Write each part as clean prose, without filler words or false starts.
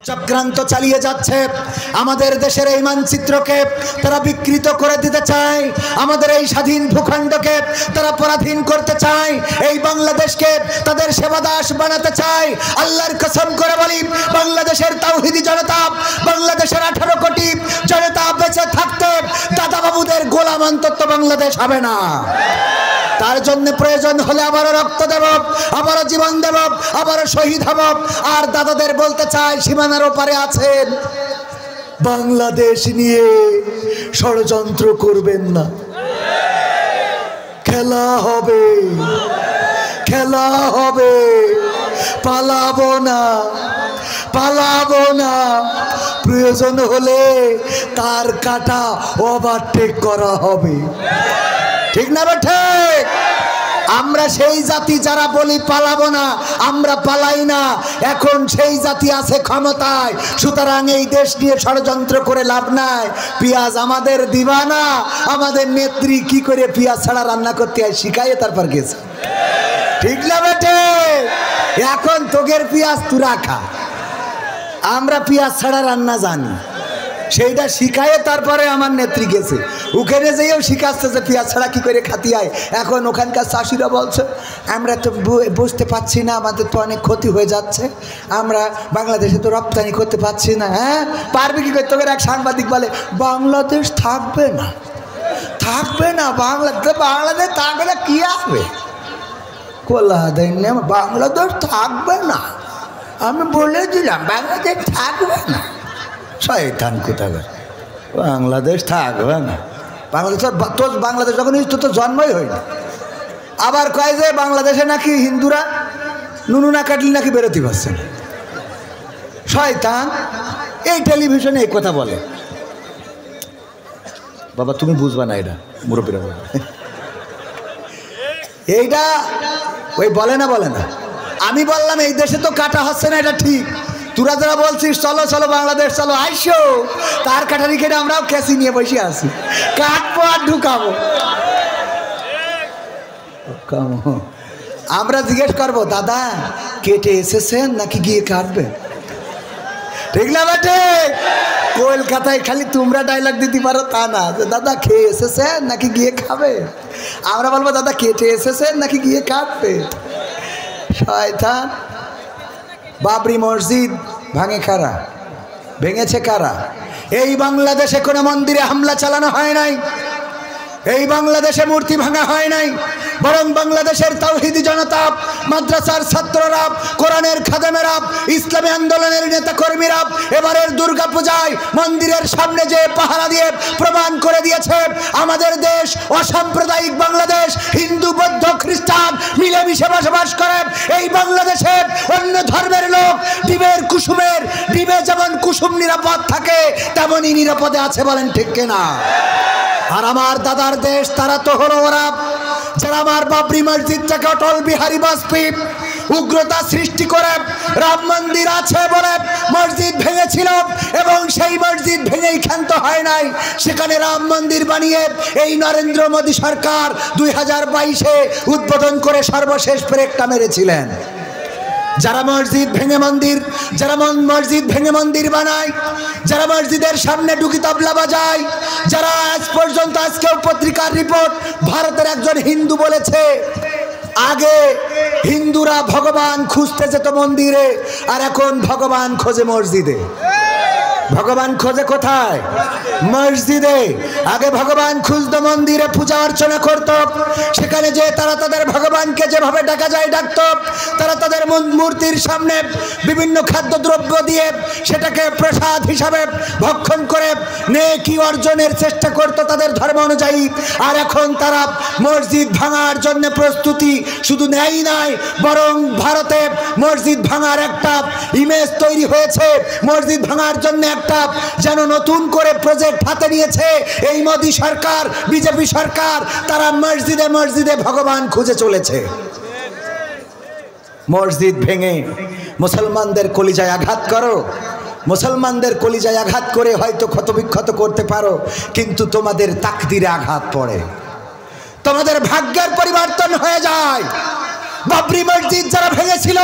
চক্রান্ত চালিয়ে যাচ্ছে আমাদের দেশের এই মানচিত্রকে তারা বিকৃত করে দিতে চায়, আমাদের এই স্বাধীন ভূখণ্ডকে তারা পরাধীন করতে চায়, এই বাংলাদেশকে তাদের সেবাদাস বানাতে চায়। আল্লাহর কসম করে বলি, বাংলাদেশের তাওহীদি জনতা, বাংলাদেশের 18 কোটি জনতা বেঁচে থাকতে দাদা বাবুদের গোলাম অন্তত বাংলাদেশ হবে না। তার জন্য প্রয়োজন হলে আবারও রক্ত দেব, আবারও জীবন দেব, আবারও শহীদ হব। আর দাদাদের বলতে চাই, সীমানার ওপারে আছেন, বাংলাদেশ নিয়ে ষড়যন্ত্র করবেন না। খেলা হবে, খেলা হবে, পালাবো না, পালাবো না। প্রয়োজন হলে তার কাটা ওভারটেক করা হবে, ঠিক না বেঠে? আমরা সেই জাতি যারা বলি পালাবো না, আমরা পালাই না। এখন সেই জাতি আছে ক্ষমতায়, সুতরাং এই দেশ নিয়ে ষড়যন্ত্র করে লাভ নাই। পেঁয়াজ আমাদের দিবা না, আমাদের নেত্রী কি করে পেঁয়াজ ছাড়া রান্না করতে হয় শিখাইয়ে তারপর গেছে, ঠিক না বেটে? এখন তোগের পেঁয়াজ তুরা খা, আমরা পেঁয়াজ ছাড়া রান্না জানি, সেইটা শিখায় তারপরে আমার নেত্রী গেছে, ওখানে যেও শিখাচ্ছে যে পেঁয়াজ ছাড়া কি করে খাতি হয়। এখন ওখানকার চাষিরা বলছে, আমরা তো বুঝতে পারছি না, আমাদের তো অনেক ক্ষতি হয়ে যাচ্ছে, আমরা বাংলাদেশে তো রপ্তানি করতে পারছি না। হ্যাঁ, পারবে কি করতে? এক সাংবাদিক বলে বাংলাদেশ থাকবে না, থাকবে না, বাংলাদেশ থাকবে না, কি আসবে? কোলা দেন, বাংলাদেশ থাকবে না, আমি বলে দিলাম বাংলাদেশ থাকবে না। শয়তান কোথাকার, বাংলাদেশ থাকবে না। বাংলাদেশ তোর বাংলাদেশ যখন তো জন্মই হয়নি। আবার কয় যে বাংলাদেশে নাকি হিন্দুরা নুনু না কাটলে নাকি বেরোতে পারছে না। শয়তান এই টেলিভিশনে এই কথা বলে। বাবা তুমি বুঝবা না, এটা মুরব্বীরা বলে, এইটা ওই বলে না, বলে না। আমি বললাম এই দেশে তো কাটা হচ্ছে না, এটা ঠিক। তোরা যারা বলছিস চলো চলো বাংলাদেশ চলো, আইসো, তার কাটারি কেটে আমরাও ক্যাসি নিয়ে বসে আছি, কাটবো আর ঢুকাবো। আমরা জিজ্ঞেস করবো, দাদা কেটে এসেছেন নাকি গিয়ে কাটবেন? ঠিক না বেটে? কলকাতায় খালি তোমরা ডায়লগ দিতে পারো তা না, যে দাদা খেয়ে এসেছেন নাকি গিয়ে খাবে। আমরা বলবো দাদা কেটে এসেছেন নাকি গিয়ে কাটবে। শয়তান। বাবরি মসজিদ ভাঙে কারা? ভেঙেছে কারা? এই বাংলাদেশে কোনো মন্দিরে হামলা চালানো হয় নাই, এই বাংলাদেশে মূর্তি ভাঙা হয় নাই, বরং বাংলাদেশের তাওহীদি জনতা, মাদ্রাসার ছাত্ররা, কোরআনের খাদেমেরা, ইসলামী আন্দোলনের নেতাকর্মীরা এবারের দুর্গা পূজায় মন্দিরের সামনে যে পাহারা দিয়ে প্রমাণ করে দিয়েছে আমাদের দেশ অসাম্প্রদায়িক বাংলাদেশ। হিন্দু বৌদ্ধ খ্রিস্টান মিলেমিশে বসবাস করে এই বাংলাদেশে অন্য ধর্মের লোক ডিবের কুসুমের ডিবে যেমন কুসুম নিরাপদ থাকে তেমনই নিরাপদে আছে, বলেন ঠিক কিনা? আর আমার দাদার দেশ তারা তো হলো ওরা যারা আমার বাবরি মসজিদটাকে অটল বিহারী বাজপেয়ী উগ্রতা সৃষ্টি করে রাম মন্দির আছে বলে মসজিদ ভেঙেছিল, এবং সেই মসজিদ ভেঙেই ক্ষান্ত হয় নাই, সেখানে রাম মন্দির বানিয়ে এই নরেন্দ্র মোদী সরকার 2022-এ উদ্বোধন করে সর্বশেষ ব্রেকটা মেরেছিলেন। যারা মসজিদ ভেঙে মন্দির, যারা মসজিদ ভেঙে মন্দির বানায়, যারা মসজিদের সামনে ডুকি তবলা বাজায়, যারা আজ পর্যন্ত, আজকেও পত্রিকার রিপোর্ট, ভারতের একজন হিন্দু বলেছে আগে হিন্দুরা ভগবান খুঁজতে যেত মন্দিরে, আর এখন ভগবান খোঁজে মসজিদে। ভগবান খোঁজে কোথায়? মসজিদে। আগে ভগবান খুঁজতো মন্দিরে, পূজা অর্চনা করত, সেখানে যে তারা তাদের ভগবানকে যেভাবে ডাকা যায় ডাকত, তারা তাদের মূর্তির সামনে বিভিন্ন খাদ্যদ্রব্য দিয়ে সেটাকে প্রসাদ হিসাবে ভক্ষণ করে নেকি অর্জনের চেষ্টা করত তাদের ধর্ম অনুযায়ী। আর এখন তারা মসজিদ ভাঙার জন্য প্রস্তুতি শুধু নেয় নাই, বরং ভারতে মসজিদ ভাঙার একটা ইমেজ তৈরি হয়েছে, মসজিদ ভাঙার জন্য একটা যেন নতুন করে প্রজেক্ট হাতে নিয়েছে এই মোদী সরকার, বিজেপি সরকার। তারা মসজিদে মসজিদে ভগবান খুঁজে চলেছে। মসজিদ ভেঙে মুসলমানদের কলিজায় আঘাত করো, মুসলমানদের কলিজায় আঘাত করে হয়তো ক্ষতবিক্ষত করতে পারো, কিন্তু তোমাদের তাকদিরে আঘাত পড়ে, তোমাদের ভাগ্যের পরিবর্তন হয়ে যায়। বাবরি মসজিদ যারা ভেঙেছিল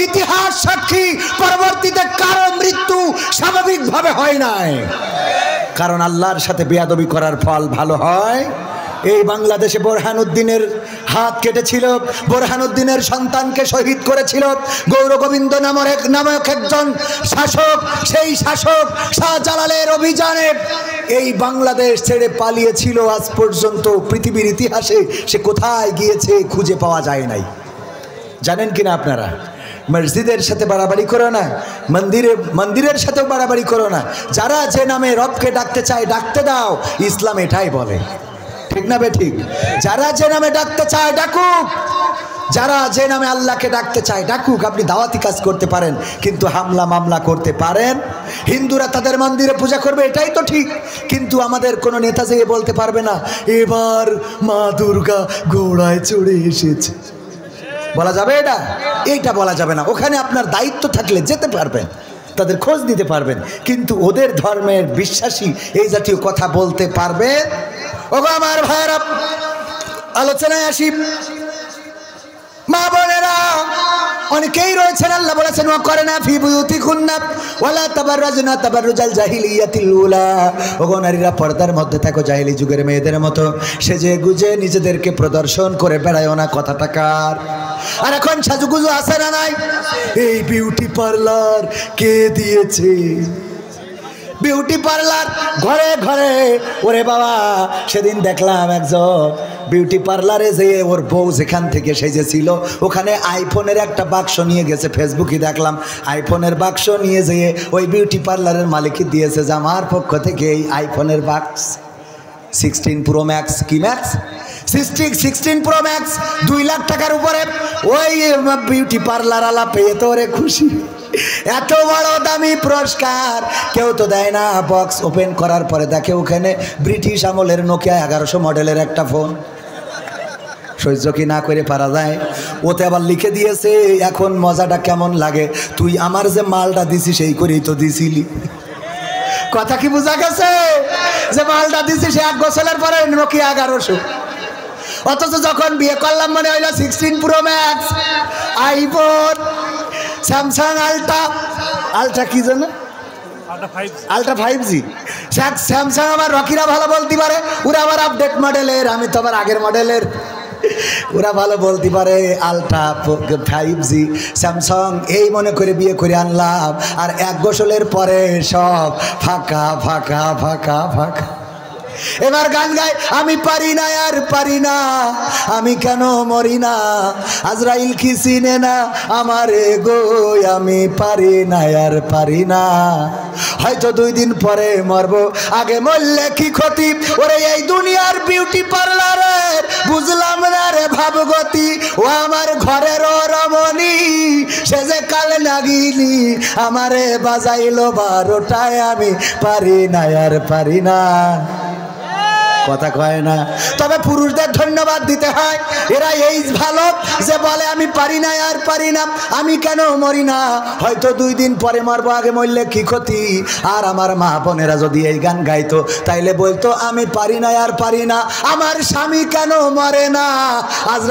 ইতিহাস সাক্ষী, পরবর্তীতে কারো মৃত্যু ওইভাবে হয় নাই, কারণ আল্লাহর সাথে বেয়াদবি করার ফল ভালো হয়। এই বাংলাদেশে বোরহানুদ্দিনের হাত কেটেছিল, বোরহানুদ্দিনের সন্তানকে শহীদ করেছিল গৌরগোবিন্দ নামক একজন শাসক। সেই শাসক শাহজালালের অভিযানে এই বাংলাদেশ ছেড়ে পালিয়েছিল। আজ পর্যন্ত পৃথিবীর ইতিহাসে সে কোথায় গিয়েছে খুঁজে পাওয়া যায় নাই। জানেন কিনা আপনারা? মসজিদের সাথে বাড়াবাড়ি করো না, মন্দিরের সাথেও বাড়াবাড়ি করো না। যারা যে নামে রবকে ডাকতে চায় ডাকতে দাও, ইসলাম এটাই বলে, ঠিক না বেঠিক? যারা যে নামে ডাকতে চায় ডাকুক, যারা যে নামে আল্লাহকে ডাকতে চায় ডাকুক। আপনি দাওয়াতি কাজ করতে পারেন, কিন্তু হামলা মামলা করতে পারেন। হিন্দুরা তাদের মন্দিরে পূজা করবে, এটাই তো ঠিক, কিন্তু আমাদের কোনো নেতা যেয়ে বলতে পারবে না এবার মা দুর্গা ঘোড়ায় চড়ে এসেছে। বলা যাবে এটা? এইটা বলা যাবে না। ওখানে আপনার দায়িত্ব থাকলে যেতে পারবেন, তাদের খোঁজ নিতে পারবেন, কিন্তু ওদের ধর্মের বিশ্বাসী এই জাতীয় কথা বলতে পারবেন? ওগো আমার ভাইয়েরা, আলোচনায় আসি। মা বোনেরা অনেকেই রয়েছেন, আল্লাহ বলেছেন ওয়া করনা ফি বুয়ুতিকুন্না ওয়ালা তাবাররাজনা তাবাররুজাল জাহিলিয়াতিল উলা। ওগো নারীরা, পর্দার মধ্যে থাকো, জাহিলি যুগের মেয়েদের মতো সেজে গুজে নিজেদেরকে প্রদর্শন করে বেড়ায়ও না। কথাটা কার? আর এখন সাজুগুজু আছে না নাই? এই বিউটি পার্লার কে দিয়েছে? বিউটি পার্লার ঘরে ঘরে। ওরে বাবা, সেদিন দেখলাম একজন বিউটি পার্লারে যেয়ে ওর বউ যেখান থেকে সেজেছিল ওখানে আইফোনের একটা বাক্স নিয়ে গেছে। ফেসবুকে দেখলাম আইফোনের বাক্স নিয়ে যেয়ে ওই বিউটি পার্লারের মালিকই দিয়েছে যে আমার পক্ষ থেকে এই আইফোনের বাক্স 16 প্রো ম্যাক্স। কি ম্যাক্স? 16 প্রো ম্যাক্স, 2 লাখ টাকার উপরে। ওই বিউটি পার্লার আলা পেয়ে তো ওরে খুশি। এত বড় দামি পুরস্কার কেউ তো দেয় না। বক্স ওপেন করার পরে দেখে ওখানে ব্রিটিশ আমলের নোকিয়া 1100 মডেলের একটা ফোন। সহ্য কি না করে পারা যায়? ওতে আবার লিখে দিয়েছে এখন মজাটা কেমন লাগে, তুই আমার যে মালটা দিছিস সেই করেই তো দিছিলি। কথা কি বোঝা গেছে? যে মালটা দিছিস 1 বছরের পরে নোকিয়া 1100। অথচ যখন বিয়ে করলাম মনে হইল 16 pro max, iPhone, Samsung ultra কি জানো, আলট্রা 5G। স্যামসাং আমার রকিরা ভালো বলতে পারে, ওরা আবার আপডেট মডেলের, আমি তো আবার আগের মডেলের। ওরা ভালো বলতে পারে আলট্রা 5G স্যামসাং, এই মনে করে বিয়ে করে আনলাম। আর 1 বছরের পরে সব ফাঁকা ফাঁকা ফাঁকা ফাঁকা। এবার গান গায়, আমি পারি না আর পারি না, আমি কেন মরি না, আজরাইল কি চিনে না আমারে গো, আমি পারি না আর পারি না, হয়তো 2 দিন পরে মরবো, আগে মরলে কি ক্ষতি। ওরে এই দুনিয়ার বিউটি পার্লারের বুঝলাম না রে ভাবগতি, ও আমার ঘরের রমণী সে যে কাল নাগিনি, আমারে বাজাইলো 12টায়, আমি পারি না আর পারি না। কথা কয় না। তবে পুরুষদের ধন্যবাদ দিতে হয়, এরা এই ভালো যে বলে আমি পারি না আর পারি না, আমি কেন মরি না, হয়তো 2 দিন পরে মরবো, আগে মরলে কি ক্ষতি। আর আমার মা বোনেরা যদি এই গান গাইতো তাইলে বলতো আমি পারি না আর পারি না, আমার স্বামী কেন মরে না, আজরাইল